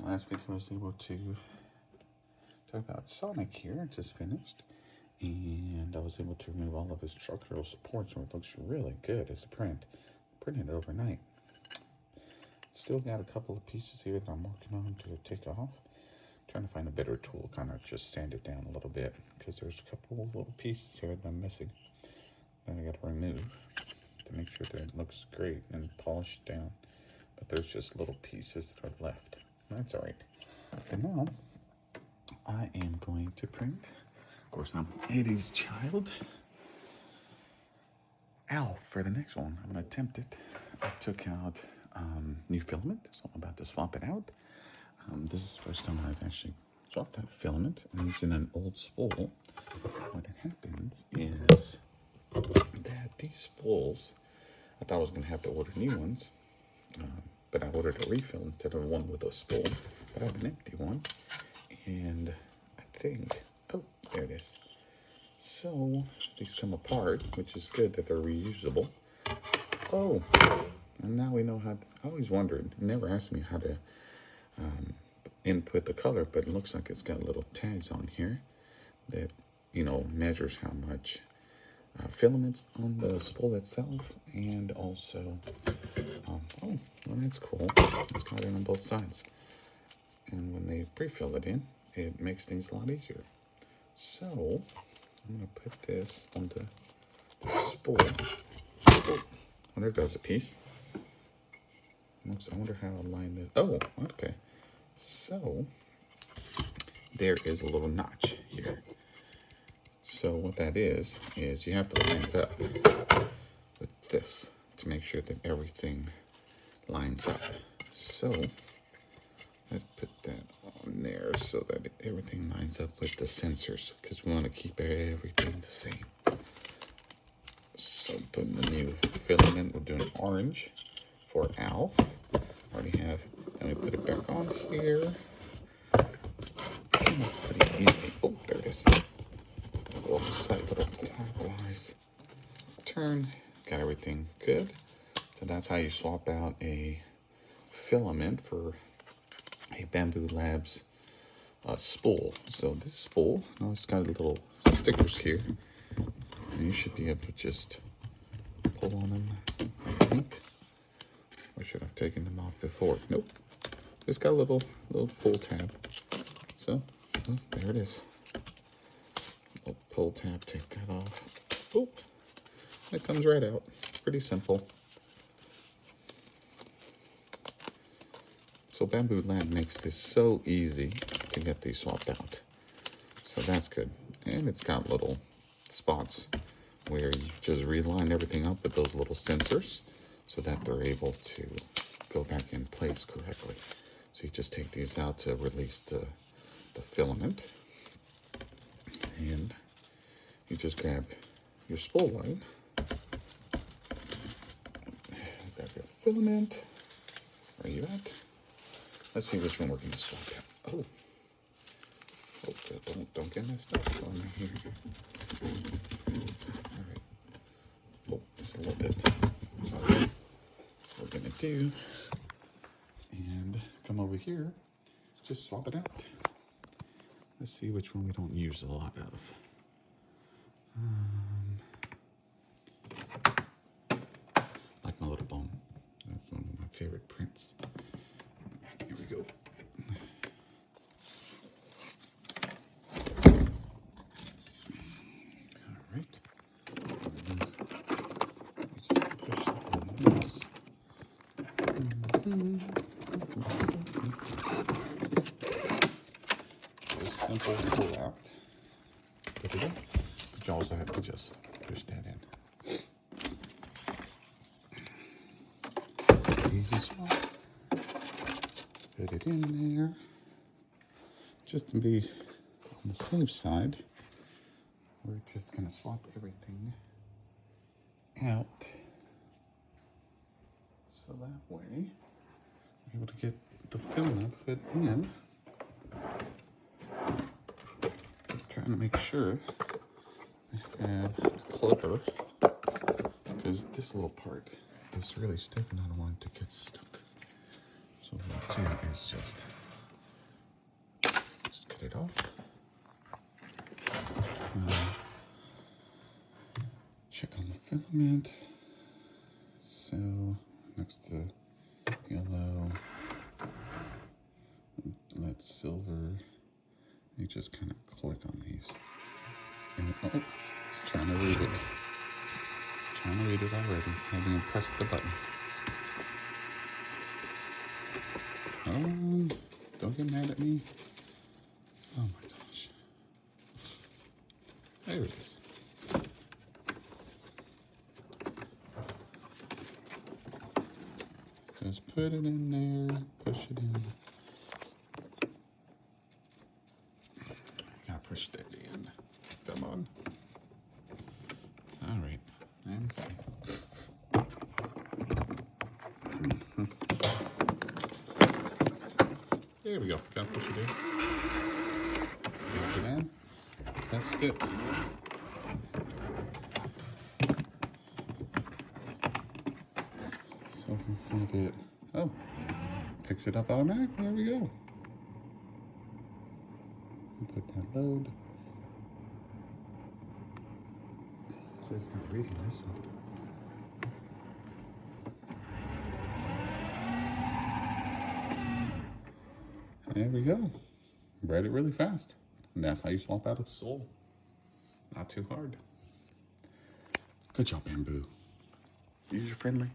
last video I was able to talk about Sonic here. I just finished. And I was able to remove all of his structural supports, so it looks really good as a print. Printed it overnight. Still got a couple of pieces here that I'm working on to take off. Trying to find a better tool, kind of just sand it down a little bit, because there's a couple of little pieces here that I'm missing that I got to remove to make sure that it looks great and polished down. But there's just little pieces that are left. That's all right. And now I am going to print. Of course, I'm Eddie's child. Alf for the next one. I'm going to attempt it. I took out new filament, so I'm about to swap it out. This is the first time I've actually swapped out a filament. I'm using an old spool. What happens is that these spools, I thought I was going to have to order new ones, but I ordered a refill instead of one with a spool. But I have an empty one, and I think, oh, there it is. So these come apart, which is good that they're reusable. Oh, and now we know how. I always wondered, never asked me how to input the color, but it looks like it's got little tags on here that, you know, measures how much filaments on the spool itself, and also, oh, well, that's cool. It's got it on both sides, and when they pre-fill it in, it makes things a lot easier. So I'm gonna put this on the spool. Oh, well, there goes a piece. I wonder how to line this. Oh, okay. So there is a little notch here. So what that is you have to line it up with this to make sure that everything lines up. So let's put that on there so that everything lines up with the sensors, because we want to keep everything the same. So putting the new filament, we're doing orange for Alf. Already have, and we put it back on here. Pretty easy. Oh, there it is. A little slight little clockwise turn. Got everything good. So that's how you swap out a filament for a Bambu Labs spool. So this spool, now it's got little stickers here, and you should be able to just pull on them, I think. Or should I have taken them off before? Nope. It's got a little pull tab. So, oh, there it is. Little pull tab, take that off. Oh, it comes right out. Pretty simple. So Bambu Lab makes this so easy to get these swapped out. So that's good. And it's got little spots where you just reline everything up with those little sensors so that they're able to go back in place correctly. So you just take these out to release the filament. And you just grab your spool line. Grab your filament. Where are you at? Let's see which one we're going to swap out. Oh, don't get messed up on me here. All right. Oh, just a little bit. Okay. So we're going to do, and come over here, just swap it out. Let's see which one we don't use a lot of. Like my little bone. That's one of my favorite prints. Here we go. All right. Let's just push that in this. Just simple pull out. Put it in. But you also have to just push that in. Easy swap. Put it in there. Just to be on the safe side, we're just going to swap everything out. So that way, we're able to get the filament put in. Trying to make sure I have the clipper, because this little part is really stiff and I don't want it to get stuck. So what I'll do is just it off. Check on the filament. So next to yellow, let silver. You just kind of click on these. And oh, it's trying to read it. It's trying to read it already. I haven't even pressed the button. Oh, don't get mad at me. Oh my gosh. There it is. Just put it in there, push it in. Gotta push that in. Come on. All right. And see. There we go. Gotta push it in. Push it in. Test it. So hold it. Oh, picks it up automatically. There we go. Put that load. So it's not reading this one. There we go. Read it really fast. And that's how you swap out a spool. Not too hard. Good job, Bambu. User friendly.